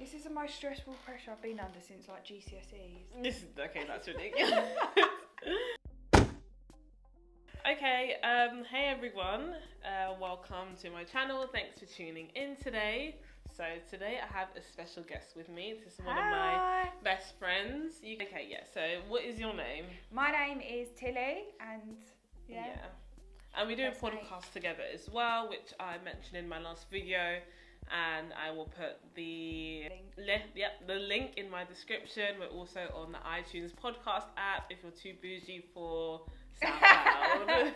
This is the most stressful pressure I've been under since like GCSEs. Okay, that's ridiculous. Okay, hey everyone, welcome to my channel. Thanks for tuning in today. So today I have a special guest with me. This is one of my best friends. Okay, yeah, so what is your name? My name is Tilly, and and we do a That's podcast together as well, which I mentioned in my last video, and I will put the link in my description. We're also on the iTunes podcast app if you're too bougie for SoundCloud.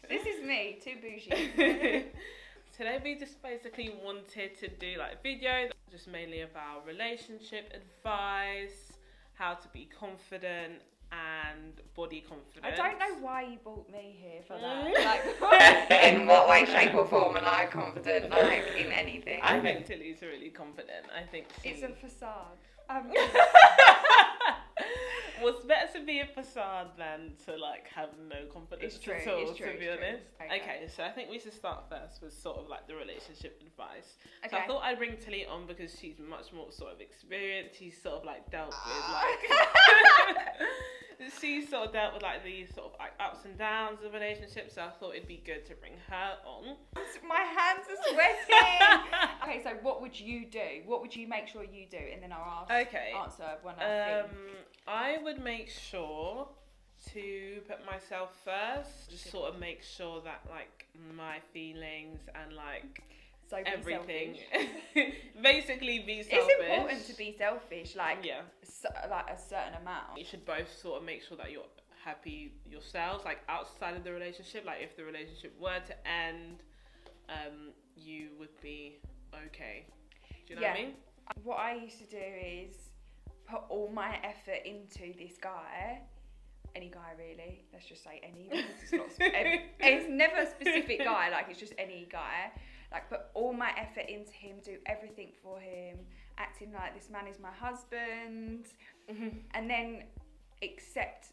This is me, too bougie. Today we just basically wanted to do like a video just mainly about relationship advice, how to be confident and body confidence. I don't know why you brought me here for that. Like, in what way, shape or form am I confident, like, in anything? I think Tilly's really confident. I think it's a facade. Well, it's better to be a facade than to like have no confidence at all, to be honest. Okay, so I think we should start first with sort of like the relationship advice. Okay. So I thought I'd bring Tilly on because she's much more sort of experienced. She's sort of like dealt with like she's sort of dealt with like these sort of like ups and downs of relationships. So I thought it'd be good to bring her on. My hands are sweating. Okay, so what would you do? What would you make sure you do? And then I'll answer when I think. I would make sure to put myself first. Just sort of make sure that like my feelings and like everything. Basically be selfish. It's important to be selfish, like like a certain amount. You should both sort of make sure that you're happy yourselves, like outside of the relationship. Like if the relationship were to end, you would be okay. Do you know what I mean? What I used to do is put all my effort into this guy, any guy really, let's just say any, because it's not it's never a specific guy, like it's just any guy, like put all my effort into him, do everything for him, acting like this man is my husband, and then accept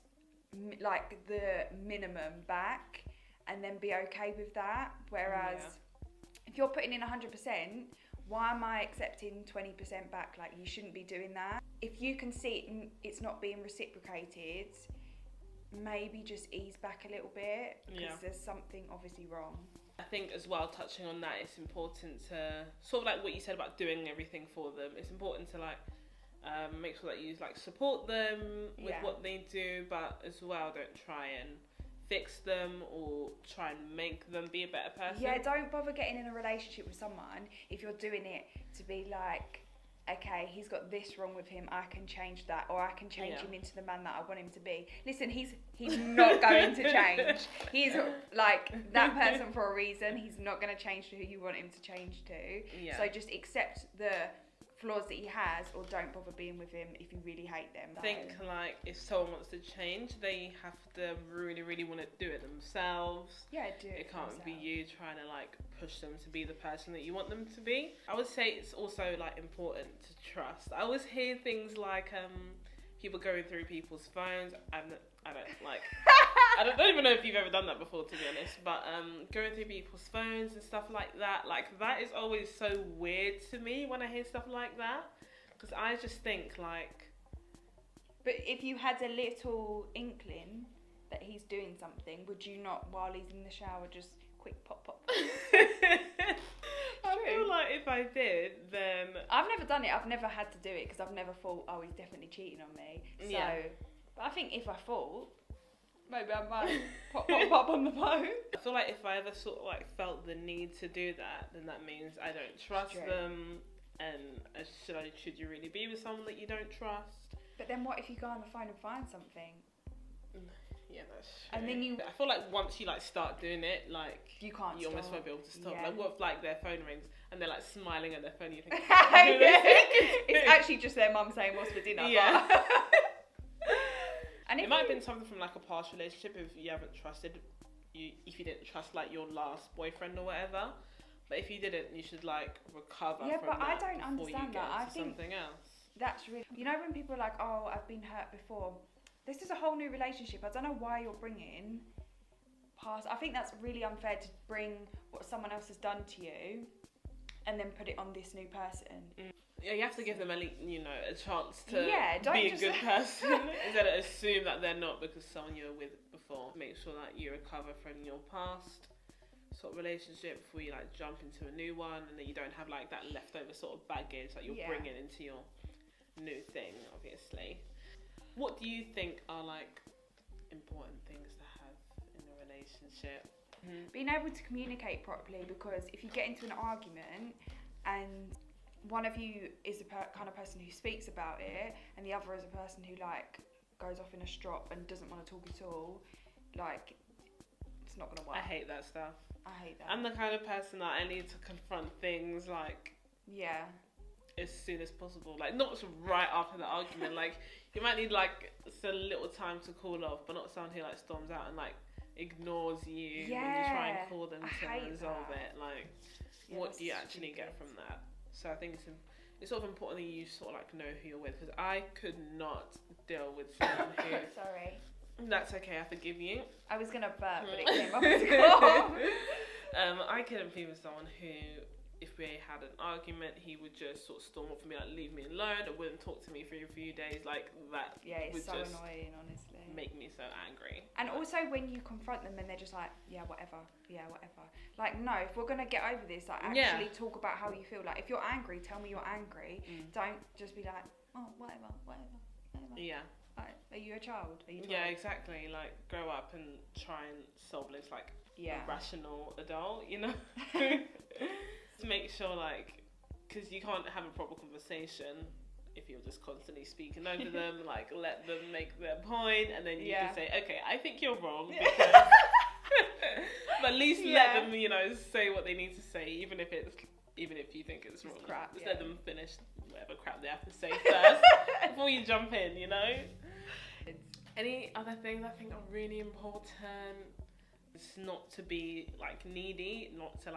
like the minimum back and then be okay with that. Whereas if you're putting in 100%, why am I accepting 20% back? Like, you shouldn't be doing that. If you can see it's not being reciprocated, maybe just ease back a little bit, because there's something obviously wrong. I think as well, touching on that, it's important to sort of like what you said about doing everything for them. It's important to like make sure that you like support them with what they do, but as well don't try and fix them or try and make them be a better person. Yeah, don't bother getting in a relationship with someone if you're doing it to be like, okay, he's got this wrong with him, I can change that, or I can change him into the man that I want him to be. Listen, he's not going to change. He's like that person for a reason. He's not going to change to who you want him to change to. So just accept the flaws that he has, or don't bother being with him if you really hate them. I think like if someone wants to change, they have to really, really want to do it themselves. Yeah, do it. It can't be you trying to like push them to be the person that you want them to be. I would say it's also like important to trust. I always hear things like people going through people's phones. I don't even know if you've ever done that before, to be honest, but going through people's phones and stuff like that is always so weird to me when I hear stuff like that, because I just think like... But if you had a little inkling that he's doing something, would you not, while he's in the shower, just quick pop? I feel like if I did, then... I've never done it. I've never had to do it because I've never thought, oh, he's definitely cheating on me. So, but I think if I thought, maybe I might pop on the phone. I feel like if I ever sort of like felt the need to do that, then that means I don't trust them. And should you really be with someone that you don't trust? But then what if you go on the phone and find something? Yeah, that's true. And then I feel like once you like start doing it, like you can't. You almost won't be able to stop. Yeah. Like what if like their phone rings and they're like smiling at their phone? You think it's actually just their mum saying what's for dinner. Yeah. And it might have been something from like a past relationship if you haven't trusted if you didn't trust like your last boyfriend or whatever. But if you didn't, you should like recover. Yeah, from but that I don't before understand you get that. I into think something else. That's really, you know, when people are like, oh, I've been hurt before. This is a whole new relationship. I don't know why you're bringing past. I think that's really unfair to bring what someone else has done to you and then put it on this new person. Yeah, you have to give them a chance to don't be a good person instead of assume that they're not because someone you were with before. Make sure that you recover from your past sort of relationship before you jump into a new one, and that you don't have that leftover sort of baggage that you're bringing into your new thing. Obviously, what do you think are important things to have in a relationship? Being able to communicate properly, because if you get into an argument and one of you is the kind of person who speaks about it and the other is a person who goes off in a strop and doesn't want to talk at all, it's not gonna work. I hate that stuff. I hate that. I'm the kind of person that I need to confront things as soon as possible. Not right after the argument. You might need a little time to cool off, but not someone who storms out and ignores you when you try and call them to resolve it. What do you actually get from that? So I think it's sort of important that you sort of know who you're with, because I could not deal with someone who. Sorry. That's okay. I forgive you. I was gonna burp, but it came up as a cough. I couldn't be with someone who, if we had an argument, he would just sort of storm off and be leave me alone, or wouldn't talk to me for a few days. That it's would so just annoying, honestly. Make me so angry. And also when you confront them and they're just yeah, whatever. No, if we're gonna get over this, actually talk about how you feel. If you're angry, tell me you're angry. Don't just be oh, whatever. Yeah. Are you a child? Are you 12? Yeah, exactly. Grow up and try and solve this a rational adult, to make sure because you can't have a proper conversation if you're just constantly speaking over them. Let them make their point, and then you can say, okay, I think you're wrong, because but at least let them say what they need to say, even if you think it's wrong. Crap, just let them finish whatever crap they have to say first before you jump in. Any other things I think are really important? It's not to be needy, not to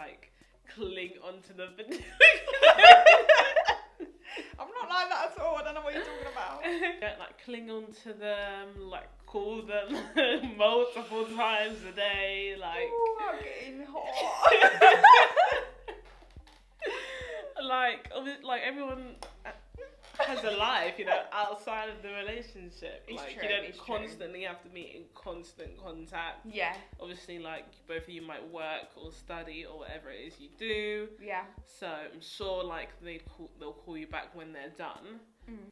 cling onto the I'm not like that at all. I don't know what you're talking about. Don't cling onto them, call them multiple times a day, Ooh, I'm getting hot. Everyone has a life, outside of the relationship. It's true, you don't it's constantly have to be in constant contact. Yeah. Obviously, both of you might work or study or whatever it is you do. Yeah. So I'm sure they'll call you back when they're done.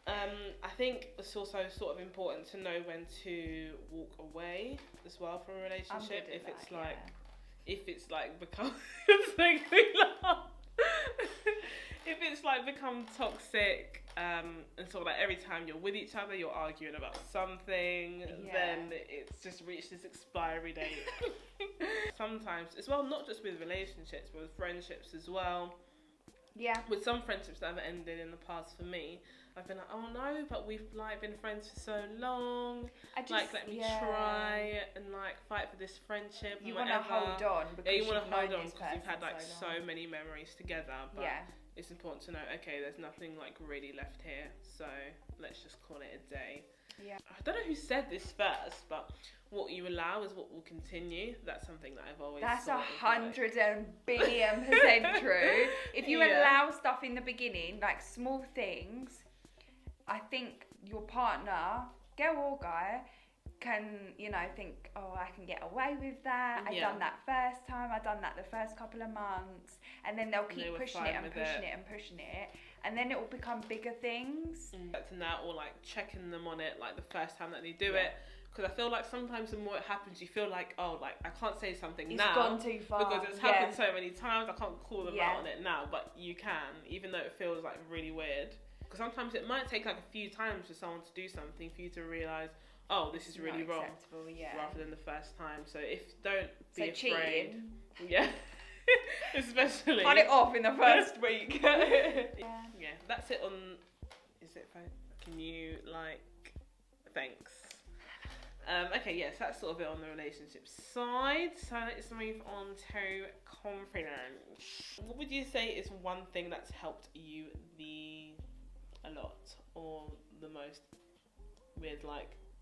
I think it's also sort of important to know when to walk away as well from a relationship. If it's become if it's become toxic, and sort of every time you're with each other you're arguing about something, then it's just reached this expiry date. Sometimes as well, not just with relationships but with friendships as well. Yeah. With some friendships that have ended in the past for me, I've been oh no, but we've been friends for so long. Let me try and fight for this friendship. You want to hold on because you want to hold on because you've had so many memories together. But it's important to know, okay, there's nothing really left here, so let's just call it a day. Yeah. I don't know who said this first, but what you allow is what will continue. That's something that I've always. That's 100 billion% true. If you allow stuff in the beginning, small things, I think your partner, girl or guy, can think, oh, I can get away with that. I've done that first time. I've done that the first couple of months, and then they'll keep pushing it, and then it will become bigger things. To now, or checking them on it the first time that they do it. Because I feel sometimes the more it happens, you feel I can't say something it's now. It's gone too far. Because it's happened so many times, I can't call them out on it now. But you can, even though it feels really weird. Because sometimes it might take a few times for someone to do something for you to realise, oh, this is really wrong. Rather than the first time. So don't be afraid. Cheating. Yeah. Especially. Cut it off in the first week. Yeah, that's it on. Is it? Can you thanks. Okay, yes, that's sort of it on the relationship side. So let's move on to confidence. What would you say is one thing that's helped you a lot or the most with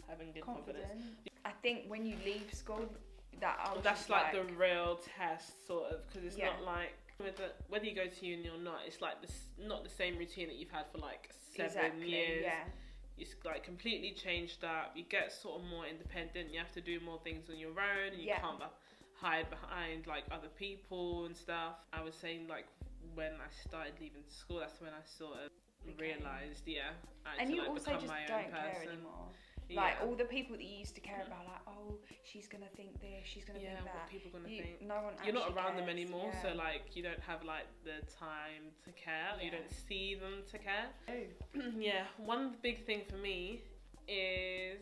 having good confidence? I think when you leave school, that's the real test, sort of, because it's not whether you go to uni or not, it's like this, not the same routine that you've had for like 7 years. Yeah. It's like completely changed up. You get sort of more independent. You have to do more things on your own. And you can't hide behind like other people and stuff. I was saying like when I started leaving school, that's when I sort of realised, and you like, also just don't care anymore. Like all the people that you used to care about, like, oh, she's gonna think this, she's gonna think that. What people gonna think? No one. You're not around them cares. anymore, so like you don't have like the time to care. You don't see them to care. Yeah, one big thing for me is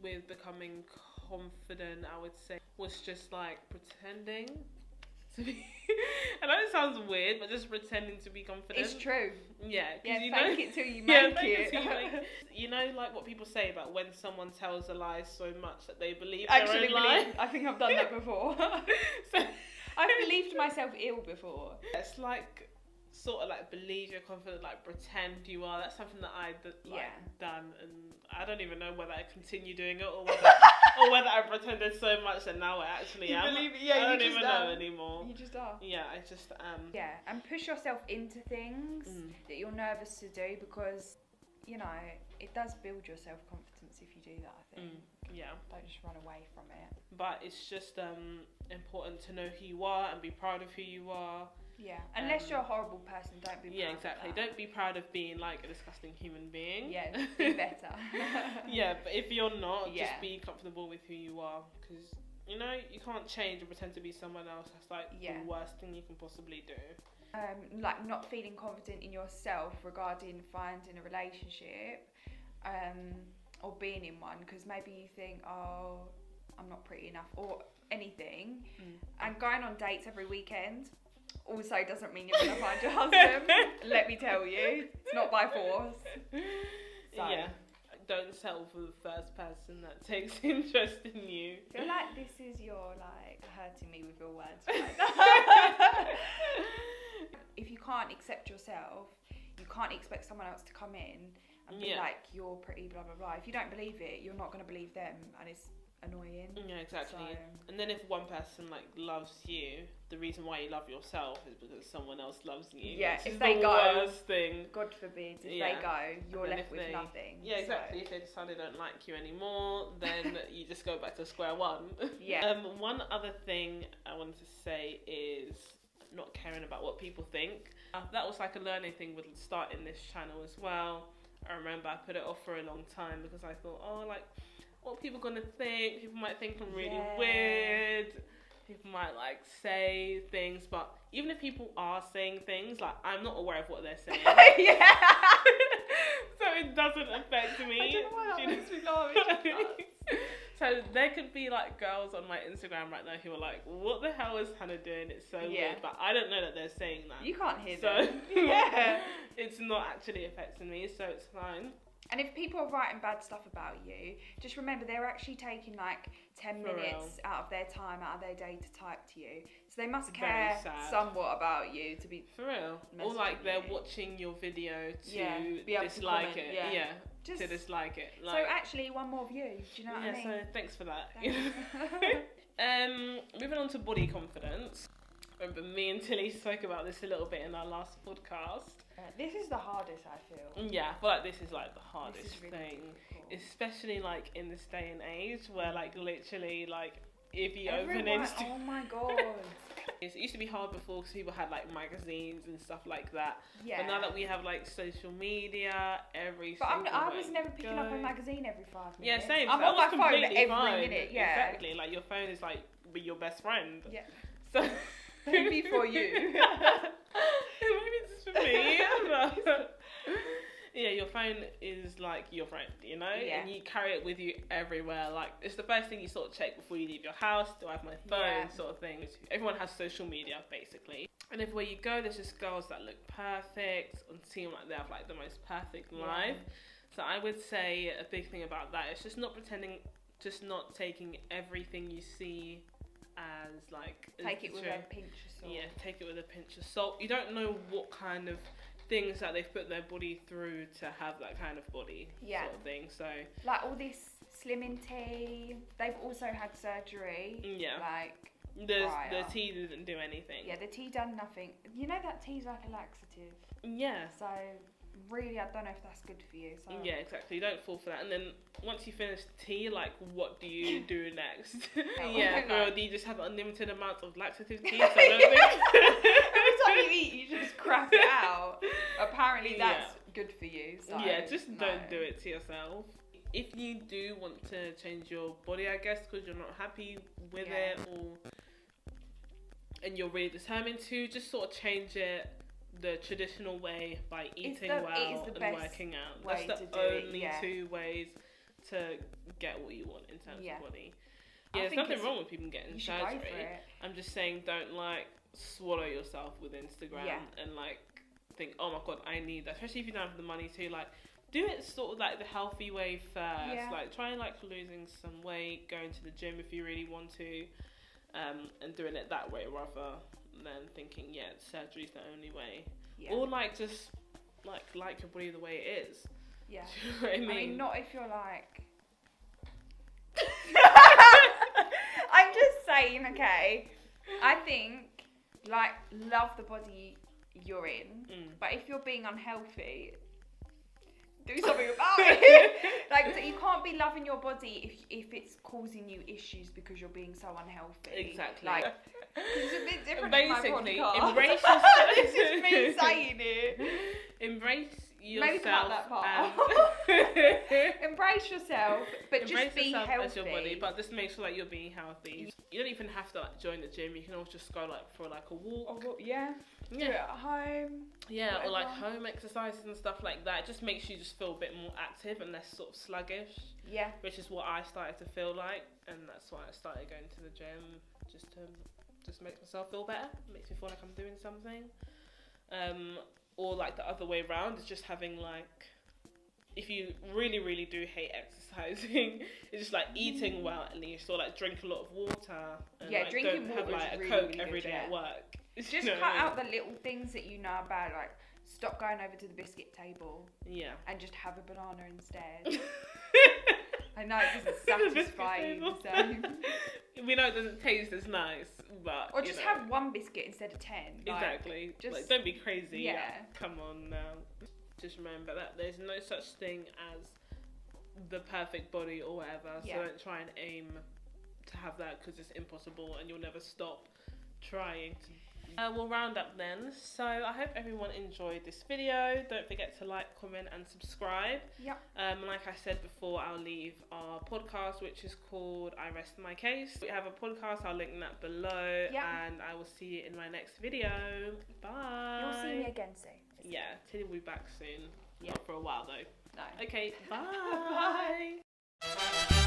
with becoming confident, I would say, was just like pretending to be. I know it sounds weird, but just pretending to be confident. It's true. Yeah, you fake it till you make it. You know, like what people say about when someone tells a lie so much that they believe Actually, their own lie. I think I've done that before. I've believed myself ill before. It's like sort of like believe you're confident, like pretend you are. That's something that I done, and I don't even know whether I continue doing it or whether I pretended so much that now I actually am. Believe it, I don't even know anymore. You just are. Yeah, I just am. Yeah, and push yourself into things that you're nervous to do, because you know it does build your self-confidence if you do that, I think. Yeah. Don't just run away from it. But it's just important to know who you are and be proud of who you are. Yeah. Unless you're a horrible person, don't be proud. Yeah, exactly. Of that. Don't be proud of being like a disgusting human being. Yeah, be better. Yeah, but if you're not, just be comfortable with who you are, because you know you can't change and pretend to be someone else. That's like the worst thing you can possibly do. Like not feeling confident in yourself regarding finding a relationship, or being in one, because maybe you think, oh, I'm not pretty enough, or anything, and going on dates every weekend also doesn't mean you're going to find your husband. Let me tell you, it's not by force. So. Yeah, don't settle for the first person that takes interest in you. I feel like this is your like hurting me with your words right now. If you can't accept yourself, you can't expect someone else to come in and be like, you're pretty, blah blah blah. If you don't believe it, you're not going to believe them, and it's annoying. Yeah, exactly. So, and then if one person like loves you, the reason why you love yourself is because someone else loves you. Yeah, if they go, worst thing. God forbid, if they go, you're left with nothing. Yeah, exactly. So. If they decide they don't like you anymore, then you just go back to square one. Yeah. One other thing I wanted to say is not caring about what people think. That was like a learning thing with starting this channel as well. I remember I put it off for a long time because I thought, oh, like, what are people gonna think? People might think I'm really weird. People might like say things, but even if people are saying things, like I'm not aware of what they're saying. Yeah. So it doesn't affect me. I don't know why that makes me laugh. So there could be like girls on my Instagram right now who are like, what the hell is Hannah doing? It's so weird. But I don't know that they're saying that. You can't hear them. Yeah. It's not actually affecting me, so it's fine. And if people are writing bad stuff about you, just remember they're actually taking like 10 minutes out of their time, out of their day to type to you. So they must care somewhat about you to be... For real. Or like they're watching your video to dislike it. Yeah. Just to dislike it. Like, so actually, one more view. Do you know what I mean? So thanks for that. Moving on to body confidence. Remember, me and Tilly spoke about this a little bit in our last podcast. This is the hardest, I feel. Yeah, I feel like this is like the hardest really thing. difficult. Especially like in this day and age where like literally like if you open Instagram... Oh my god. It used to be hard before because people had like magazines and stuff like that. Yeah. But now that we have like social media, I was never picking up a magazine every 5 minutes. Yeah, same. I'm on my phone every minute. Yeah. Exactly. Like your phone is like your best friend. Yeah. So maybe for you. Maybe it's for me. Yeah, your phone is like your friend, you know? Yeah. And you carry it with you everywhere. Like, it's the first thing you sort of check before you leave your house. Do I have my phone? Sort of thing. Everyone has social media, basically. And everywhere you go, there's just girls that look perfect and seem like they have like the most perfect life. So I would say a big thing about that is just not pretending, just not taking everything you see as like... Take it with a pinch of salt. Yeah, take it with a pinch of salt. You don't know what kind of things that they've put their body through to have that kind of body sort of thing. So like all this slimming tea, they've also had surgery. Yeah. Like The tea didn't do anything. Yeah, the tea done nothing. You know that tea's like a laxative. Yeah. So really, I don't know if that's good for you. So. Yeah, exactly. You don't fall for that. And then once you finish tea, like, what do you do next? Yeah, girl, do you just have unlimited amounts of laxative tea? So I don't think... Every time you eat, you just crap it out. Apparently, that's good for you. So yeah, just don't do it to yourself. If you do want to change your body, I guess, because you're not happy with it, and you're really determined to, just sort of change it the traditional way by eating well and working out. That's the only two ways to get what you want in terms of body. Yeah, there's nothing wrong with people getting surgery. I'm just saying, don't like swallow yourself with Instagram and like think, oh my god, I need that. Especially if you don't have the money to, like, do it sort of like the healthy way first. Yeah. Like, try like losing some weight, going to the gym if you really want to, and doing it that way rather than thinking, surgery's the only way. Yeah. Or like just like your body the way it is. Yeah. Do you know what I mean? I mean, not if you're like. I'm just saying, okay. I think like love the body you're in, but if you're being unhealthy, do something about it. Like, so you can't be loving your body if it's causing you issues because you're being so unhealthy. Exactly. Like, it's a bit different. Basically, embrace yourself. This is me saying it. Embrace yourself. Maybe cut that part. Embrace yourself, but just be healthy. As your body, but just make sure like you're being healthy. You don't even have to like join the gym. You can also just go like for like a walk. Do it at home. Yeah, whatever. Or like home exercises and stuff like that. It just makes you just feel a bit more active and less sort of sluggish. Yeah. Which is what I started to feel like, and that's why I started going to the gym, just to make myself feel better. It makes me feel like I'm doing something. Or like the other way around is just having like, if you really, really do hate exercising, it's just like eating well at least, or like drink a lot of water. And like, drinking don't have water like is a really, Coke really every good, day at work. Just cut out the little things that you know about, like stop going over to the biscuit table. Yeah. And just have a banana instead. I know it doesn't satisfy you the same. We know it doesn't taste as nice, but or just have one biscuit instead of 10. Exactly. Just like, don't be crazy. Yeah. Come on now. Just remember that there's no such thing as the perfect body or whatever. So don't try and aim to have that because it's impossible and you'll never stop trying to. We'll round up then. So I hope everyone enjoyed this video. Don't forget to like, comment and subscribe. Yep. Like I said before, I'll leave our podcast, which is called I Rest My Case. We have a podcast, I'll link that below. Yep. And I will see you in my next video. Bye. You'll see me again soon. Yeah, Tilly will be back soon. Yeah. Not for a while though. No. Okay, bye. Bye.